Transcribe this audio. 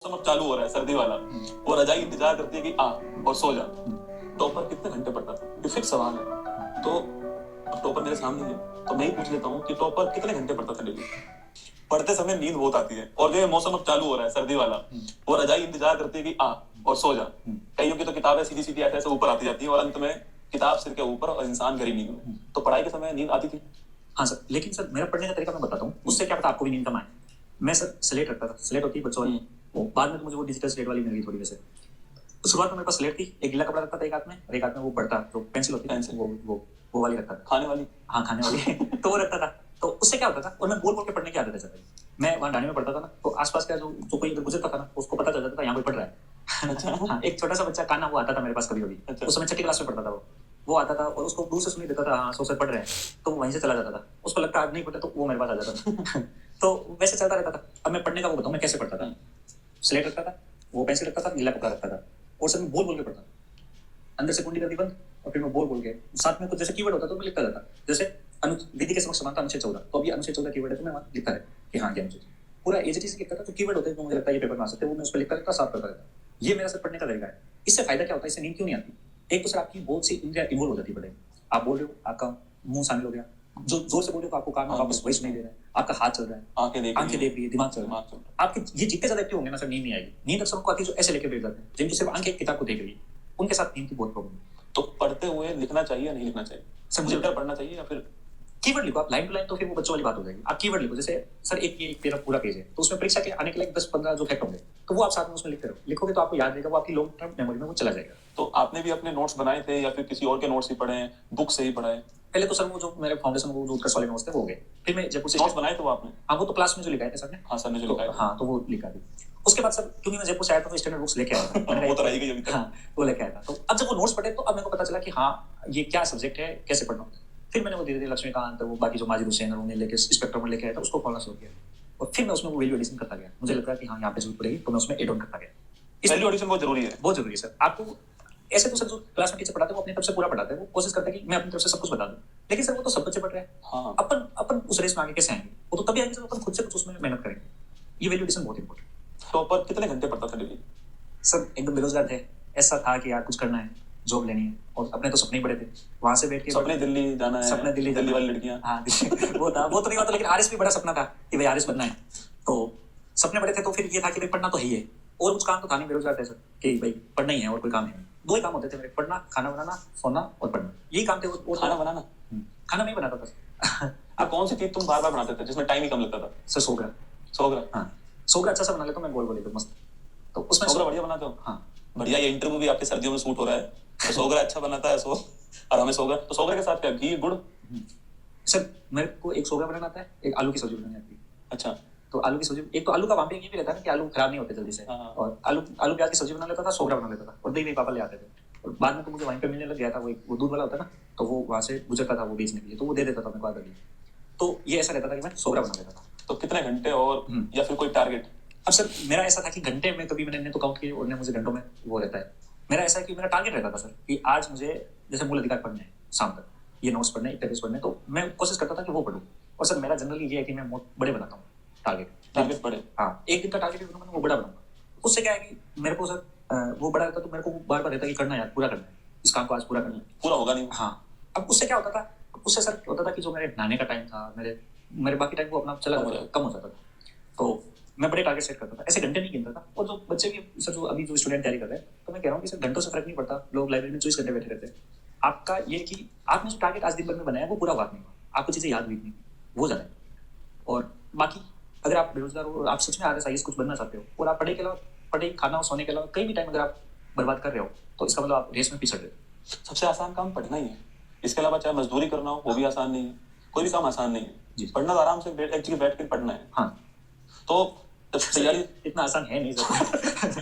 मौसम अब चालू हो रहा है सर्दी वाला। वो रजाई इंतजार करती है कि आ और सो जा। टॉपर कितने घंटे पढ़ता था, ये फिक्स सवाल है। तो अब टॉपर मेरे सामने है, तो मैं ही पूछ लेता हूँ कि टॉपर कितने घंटे पढ़ता था डेली। पढ़ते समय नींद बहुत आती है, और जो ये मौसम अब चालू हो रहा है सर्दी वाला, वो रजाई इंतजार करती है कि आ और सो जा। कईयों की तो किताबें सीधी सीधी ऐसे ऐसे ऊपर आती जाती है, और अंत में किताब सिर के ऊपर और इंसान गहरी नींद में। तो पढ़ाई के समय नींद आती थी। हाँ सर, लेकिन सर मेरा पढ़ने का तरीका मैं बताता हूँ, उससे क्या पता आपको भी नींद कम आए। मैं सर स्लेट रखता था, स्लेट होती है बच्चों वाली, वो बाद में तो मुझे वो डिजिटल स्लेट वाली मिल गई थोड़ी वैसे। तो शुरुआत में मेरे पास स्लेट थी, एक गीला कपड़ा रखता था एक हाथ में, और एक हाथ में वो पढ़ता तो पेंसिल होती है, वो वाली रखता था। खाने वाली, हाँ खाने वाली तो वो रखता था। तो उससे क्या होता था, और मैं बोल बोल के पढ़ने की आदत है सर। मैं वहाँ डाणी में पढ़ता था ना, तो आसपास का जो कोई इधर गुजरता था ना, उसको पता चल जाता था यहाँ कोई पढ़ रहा है। अच्छा। हाँ, एक छोटा सा बच्चा काना वो आता था मेरे पास कभी कभी। अच्छा। उस समय छठी क्लास में पढ़ता था वो आता था और उसको दूर से सुनी देता था, हाँ सो सर पढ़ रहे हैं, तो वो वहीं से चला जाता था। उसको लगता आज नहीं पढ़े तो वो मेरे पास आ जाता था। तो वैसे चलता रहता था। अब मैं पढ़ने का वो बताऊँ मैं कैसे पढ़ता था। स्लेट रखता था, वो पेंसिल रखता था, नीला कपड़ा रखता था, और सर मैं बोल बोल के पढ़ता अंदर से कुंडी कर दी बंद, और फिर मैं बोल बोल के साथ में कुछ जैसे कीवर्ड होता तो मैं लिखता जाता। जैसे विधि के समक्ष समानता अनुच्छेद 14, तो अभी अनुच्छेद 14 कीवर्ड है तो मैं वहाँ लिखता है कि हाँ ये अनुच्छेद पूरा एज इट इज लिखता था। तो कीवर्ड होते हैं तो मुझे लगता है ये पेपर में आ सकते हैं, वो मैं उस पर लिखता रहता, साफ करता रहता। ये मेरा सर पढ़ने का तरीका है। इससे फायदा क्या होता है, इससे नींद क्यों नहीं आती। एक तो सर आपकी बहुत सी इंद्रिया इन्वॉल्व हो जाती है पढ़ाई। आप बोल रहे हो, आपका मुंह शामिल हो गया, जो जोर से बोल रहे हो आपको कान में वापस वॉइस नहीं दे रहा है, आपका हाथ चल रहा है, आंखें देख रही है, दिमाग चल रहा है। आपके ये जितने ज्यादा एक्टिव होंगे ना सर, नींद नहीं आएगी। नींद अक्सर उनको आती है जो ऐसे लेके बैठ जाते हैं, जिनकी सिर्फ आंखें किताब को देख रही है, उनके साथ नींद की बहुत प्रॉब्लम है। तो पढ़ते हुए लिखना चाहिए या नहीं लिखना चाहिए सर मुझे पढ़ना चाहिए या फिर कीवर्ड लिखो आप लाइन टू लाइन, तो फिर वो बच्चों वाली बात हो जाएगी। आप कीवर्ड लिखो, जैसे सर एक तेरा पूरा पेज है, तो उसमें परीक्षा के आने के लिए 10-15 जो फैक्ट होंगे, तो वो आप साथ में उसमें लिखते रहो, लिखोगे तो आपको याद रहेगा, वो आपकी लॉन्ग टर्म मेमोरी में वो चला जाएगा। तो आपने भी अपने नोट्स बनाए थे या फिर किसी और के नोट्स ही पढ़े हैं, बुक से ही पढ़ा है? पहले तो सर वो जो मेरे फाउंडेशन वो जो उत्कर्ष वाले नोट्स थे वो हो गए, फिर मैं जयपुर से नोट्स बनाए थे वो आपने? हाँ वो तो क्लास में जो लिखाए थे सर ने। हाँ सर ने जो लिखाए थे। हाँ तो वो लिखा दी। उसके बाद सर क्योंकि मैं जयपुर से आया था तो स्टैंडर्ड बुक्स लेके आया था। वो तो रही गई अभी तक। हाँ वो लेके आया था। तो अब जब वो नोट्स पढ़े तो अब मेरे को पता चला कि हाँ ये क्या सब्जेक्ट है, कैसे पढ़ना। फिर मैंने वो धीरे धीरे लक्ष्मीकांत, वो बाकी जो माजिद हुसैन और उन्हें लेके स्पेक्ट्रम में लेके आया था, उसको पढ़ना शुरू किया, और फिर मैं उसमें वो वैल्यू एडिशन करता गया। मुझे लगा कि हाँ यहाँ पे जरूरत पड़ेगी, तो मैं उसमें एड ऑन करता गया। वैल्यू एडिशन बहुत जरूरी है। बहुत जरूरी है सर। आपको ऐसे तो सर जो क्लास में टीचर पढ़ाते हैं वो अपनी तरफ से पूरा पढ़ाते हैं, वो कोशिश करते हैं कि मैं अपनी तरफ से सब कुछ बता दूं, लेकिन सर वो तो सब बच्चे पढ़ रहे हैं। हाँ। अपन अपन उस रेस में आगे कैसे आएंगे, वो तो तभी आएंगे जब अपन खुद से कुछ उसमें मेहनत करेंगे। ये वैल्यू एडिशन बहुत इंपॉर्टेंट। टॉपर कितने घंटे पढ़ता था डेली? सब एकदम बेरोजगार थे, ऐसा था कि यार कुछ करना है, जॉब लेनी है, और अपने तो सपने ही बड़े थे। वहां से बैठ के सपने दिल्ली जाना है, सपने दिल्ली वाली लड़कियां। हाँ वो था, वो तो नहीं होता, लेकिन आरएस भी बड़ा सपना था कि भाई आरएस बनना है। तो सपने बड़े थे, तो फिर ये था कि भाई पढ़ना तो ही है, और कुछ काम तो था नहीं, बेरोजगार थे सर, कि भाई पढ़ना ही है और कोई काम है। दो ही काम होते थे मेरे, पढ़ना, खाना बनाना, सोना और पढ़ना, यही काम थे। और खाना बनाना? खाना नहीं बनाता था। आप कौन सी चीज तुम बार बार बनाते थे जिसमें टाइम ही कम लगता था? सर सोगरा। सोगरा? हाँ सोगरा अच्छा सा बना लेता हूँ मैं, गोल गोल एकदम मस्त। तो उसमें सोगरा बढ़िया बनाते हो? हाँ बढ़िया, ये इंटरव्यू भी आपके सर्दियों में सूट हो रहा है। तो सोगरा अच्छा बनाता है सो, और हमें सोगरा, तो सोगरा के साथ क्या, घी गुड़? सर मेरे को एक सोगरा बनाना आता है, एक आलू की सब्जी बनानी आती है। अच्छा। तो आलू की सब्जी, एक तो आलू का वहां पे ये भी रहता है कि आलू खराब नहीं होते जल्दी से। हाँ। और आलू आलू प्याज की सब्जी बना लेता था, सोगरा बना लेता था, और दही पापा ले आते थे। और बाद में तो मुझे वहीं पे मिलने लग गया था, वो दूध वाला होता है ना, तो वो वहां से गुजरता था वो बेचने के लिए, तो वो दे देता था मेरे को आधा भी। तो ये ऐसा रहता था कि मैं सोगरा बना लेता था। तो कितने घंटे, और या फिर कोई टारगेट? अब सर मेरा ऐसा था कि घंटे में कभी मैंने तो काउंट किए, और मुझे घंटों में वो रहता है। मेरा ऐसा है कि मेरा टारगेट रहता था सर कि आज मुझे जैसे मूल अधिकार पढ़ने हैं शाम तक, ये नोट्स पढ़ने, इतने पेज पढ़ने, तो मैं कोशिश करता था कि वो पढ़ूं। और सर मेरा जनरली ये है कि मैं बड़े बनाता हूँ टारगेट बड़े। हाँ, एक दिन का टारगेट मैंने वो बड़ा बनाऊंगा। उससे क्या है कि मेरे को सर वो बड़ा रहता तो मेरे को बार बार रहता कि करना है यार, पूरा करना है, इस काम को आज पूरा करना है। पूरा होगा नहीं। हाँ अब उससे क्या होता था, उससे सर होता था कि जो मेरे नहाने का टाइम था, मेरे बाकी टाइम वो अपना चला कम हो जाता था। तो मैं बड़े टारगेट सेट करता था, ऐसे घंटे नहीं गिनता था। और जो बच्चे भी सर, जो अभी जो स्टूडेंट तैयारी कर रहे हैं, तो मैं कह रहा हूँ कि सर घंटों से फर्क नहीं पड़ता, लोग लाइब्रेरी में 24 घंटे बैठे रहते हैं। आपका ये कि आपने जो टारगेट आज दिन भर में बनाया वो पूरा हुआ नहीं हुआ, आपको चीजें याद हुई नहीं, वो ज्यादा है। और बाकी अगर आप बेरोजगार हो और आप सच में आगे आईएएस कुछ बनना चाहते हो, और आप पढ़े खाना और सोने के अलावा कई भी टाइम अगर आप बर्बाद कर रहे हो, तो इसका मतलब आप रेस में पिछड़ रहे हो। सबसे आसान काम पढ़ना ही है। इसके अलावा चाहे मजदूरी करना हो, वो भी आसान नहीं है। कोई भी काम आसान नहीं है। पढ़ना तो आराम से एक जगह बैठ कर पढ़ना है। हाँ तो तैयारी इतना आसान है नहीं सर।